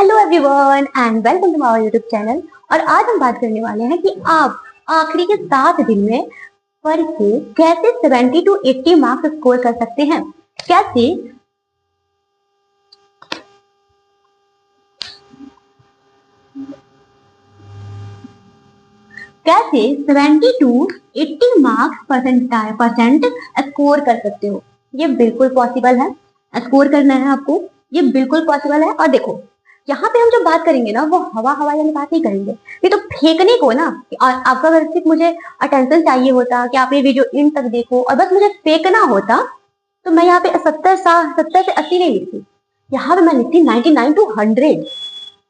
Hello everyone and welcome to our YouTube channel. और आज हम बात करने वाले हैं कि आप आखिरी के 7 दिन में पढ़ के कैसे 70 to 80 मार्क्स स्कोर कर सकते हैं। कैसे 70 to 80 मार्क्स परसेंट स्कोर कर सकते हो। ये बिल्कुल पॉसिबल है, स्कोर करना है आपको, ये बिल्कुल पॉसिबल है। और देखो यहाँ पे हम जो बात करेंगे ना वो हवा वाली बात नहीं करेंगे, ये तो फेंकने को ना। और आपका अगर सिर्फ मुझे अटेंशन चाहिए होता कि आप ये वीडियो इन तक देखो और बस मुझे फेंकना होता तो मैं यहाँ पे 70 से 80 नहीं लिखती, यहाँ पे मैं लिखती 99 to 100।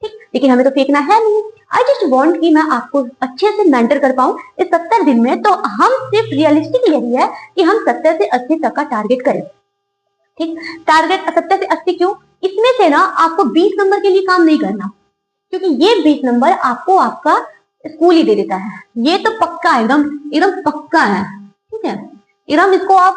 ठीक, लेकिन हमें तो फेंकना है नहीं। आई जस्ट वॉन्ट कि मैं आपको अच्छे से मेंटर कर पाऊं इस 70 दिन में। तो हम सिर्फ रियलिस्टिक यही है कि हम 70 से 80 तक का टारगेट करें। ठीक, टारगेट 70 से 80 क्यों? इसमें से ना आपको 20 नंबर के लिए काम नहीं करना, क्योंकि ये 20 नंबर आपको आपका स्कूल ही दे देता है। ये तो पक्का है, एकदम एकदम पक्का है। ठीक है, एकदम इसको आप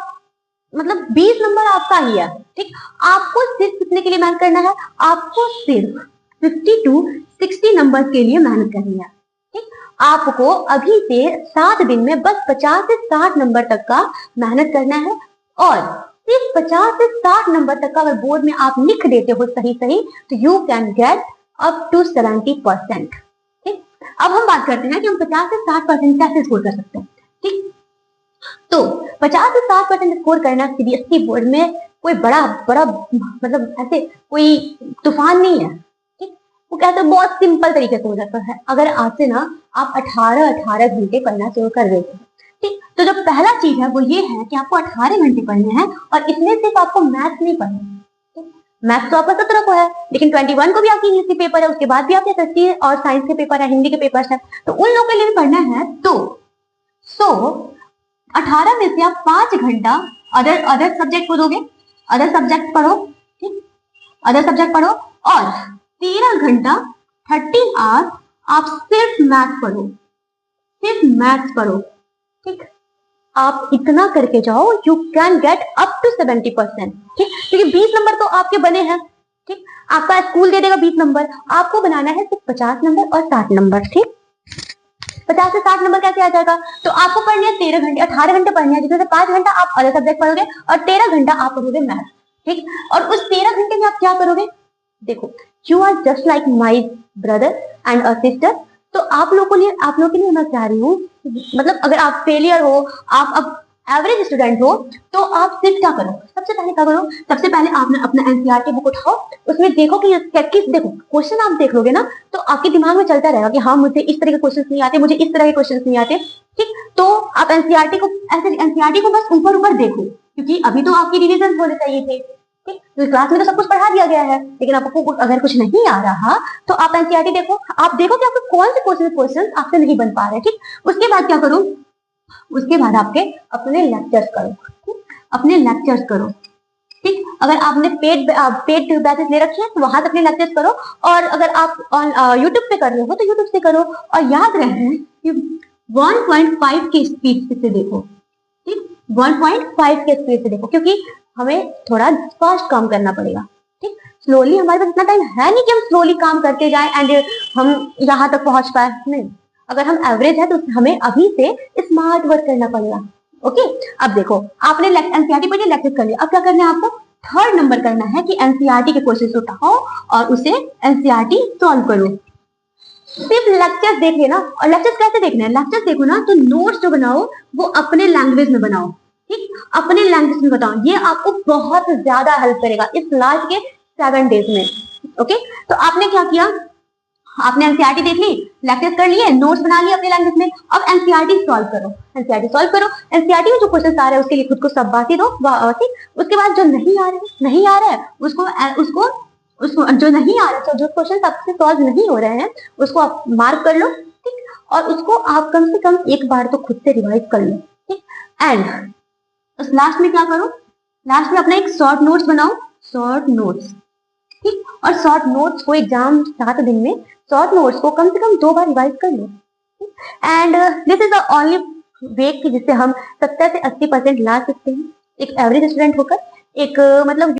मतलब 20 नंबर आपका ही है। ठीक, आपको सिर्फ कितने के लिए मेहनत करना है? आपको सिर्फ 50 to 60 नंबर के लिए मेहनत करनी है। ठीक, आपको अभी से 7 दिन में बस 50 से 60 नंबर तक का मेहनत करना है। और सिर्फ 50 से 60 नंबर तक का अगर बोर्ड में आप लिख देते हो सही तो you can get up to 70%। ठीक, अब हम बात करते हैं कि हम 50 से 60% कैसे स्कोर कर सकते हैं। ठीक, तो 50 से 60% स्कोर करना सीबीएसई बोर्ड में कोई बड़ा मतलब ऐसे कोई तूफान नहीं है। ठीक, वो कहते हैं बहुत सिंपल तरीके से हो जाता है अगर आज से ना आप 18 घंटे पढ़ना शुरू कर देते हैं। ठीक, तो जो पहला चीज है वो ये है कि आपको 18 घंटे पढ़ने हैं और इसमें सिर्फ आपको मैथ्स नहीं पढ़ना। मैथ्स तो आपका 17 को है, लेकिन 21 को भी आपकी इंग्लिश के पेपर है, उसके बाद भी आपके एसएसटी और साइंस के पेपर है, हिंदी के पेपर है, तो उन लोगों के लिए भी पढ़ना है। तो 18 में से आप 5 घंटा अदर सब्जेक्ट को दोगे, अदर सब्जेक्ट पढ़ो। ठीक, अदर सब्जेक्ट पढ़ो और 13 घंटा 30 आवर्स आप सिर्फ मैथ्स पढ़ो, सिर्फ मैथ्स पढ़ो। ठीक, आप इतना करके जाओ, you can get up to 70%। ठीक, क्योंकि 20 नंबर तो आपके बने हैं। ठीक, आपका स्कूल दे देगा 20 नंबर, आपको बनाना है सिर्फ 50 नंबर और 60 नंबर। ठीक, 50 से 60 नंबर कैसे आ जाएगा? तो आपको पढ़ने हैं 13 घंटे, 18 घंटे पढ़ने हैं, जिसमें से 5 घंटा आप अदर सब्जेक्ट पढ़ोगे और 13 घंटा आप पढ़ोगे मैथ। ठीक, और उस 13 घंटे में आप क्या करोगे? देखो, you are just like my brother and a sister. तो आप लोगों के लिए मैं चाह रही हूँ, मतलब अगर आप फेलियर हो, आप अब एवरेज स्टूडेंट हो, तो आप सिर्फ क्या करो? सबसे पहले क्या करो? सबसे पहले आपने अपना एनसीईआरटी बुक उठाओ, उसमें देखो कि किस देखो क्वेश्चन आप देख लोगे ना तो आपके दिमाग में चलता रहेगा कि हाँ मुझे इस तरह के क्वेश्चन नहीं आते, मुझे इस तरह के क्वेश्चन नहीं आते। ठीक, तो आप एनसीईआरटी को बस ऊपर देखो, क्योंकि अभी तो आपकी रिविजन होने चाहिए थे। ठीक, तो क्लास में तो सब कुछ पढ़ा दिया गया है, लेकिन आपको अगर कुछ नहीं आ रहा तो आप एनसीईआरटी देखो, आप देखो कि आपको कौन से क्वेश्चन आपसे नहीं बन पा रहे। ठीक, उसके बाद क्या करो? उसके बाद आपके अपने लेक्चर्स करो। ठीक, अपने लेक्चर्स करो। ठीक, अगर आपने पेड बैचेस ले रखे हैं तो वहां से अपने लेक्चर्स करो, और अगर आप यूट्यूब पे कर रहे हो तो यूट्यूब से करो। और याद रहे कि 1.5 की स्पीड से देखो। ठीक, 1.5 के स्पीड से देखो, क्योंकि हमें थोड़ा फास्ट काम करना पड़ेगा। ठीक, स्लोली हमारे पास इतना टाइम है नहीं कि हम स्लोली काम करते जाएं एंड हम यहाँ तक पहुंच पाए। नहीं, अगर हम एवरेज है तो हमें अभी से स्मार्ट वर्क करना पड़ेगा। ओके, अब देखो आपने एनसीईआरटी पर लेक्चर कर लिया, अब क्या करना है आपको? 3rd नंबर करना है कि एनसीईआरटी के क्वेश्चन उठाओ और उसे एनसीईआरटी सॉल्व करो। सिर्फ लेक्चर्स देख लेना। और लेक्चर्स कैसे देखना है? लेक्चर्स देखो ना तो नोट्स जो बनाओ वो अपने लैंग्वेज में बनाओ। ठीक, अपने लैंग्वेज में बताओ, ये आपको बहुत ज्यादा हेल्प करेगा इस लास्ट के 7 डेज में। ओके, तो आपने क्या किया? आपने एनसीईआरटी देख ली, लेक्चर्स कर लिए, नोट्स बना लिए अपने लैंग्वेज में, अब एनसीईआरटी सॉल्व करो। एनसीईआरटी सॉल्व करो, एनसीईआरटी में जो क्वेश्चन आ रहे हैं उसके लिए खुद को सब बात ही दो। ठीक, उसके बाद जो नहीं आ रहा है उसको जो नहीं आ रहा है, जो क्वेश्चन आपसे सॉल्व नहीं हो रहे हैं उसको आप मार्क कर लो। ठीक, और उसको आप कम से कम एक बार तो खुद से रिवाइज कर लो। ठीक, एंड उस लास्ट में क्या करो? लास्ट में अपना एक शॉर्ट नोट्स बनाओ, शॉर्ट नोट्स। ठीक, और शॉर्ट नोट्स को एग्जाम 7 दिन में शॉर्ट नोट्स को कम से कम 2 बार रिवाइज कर लो। And this is the only way कि जिससे हम 70 से 80% ला सकते हैं एक एवरेज स्टूडेंट होकर। एक मतलब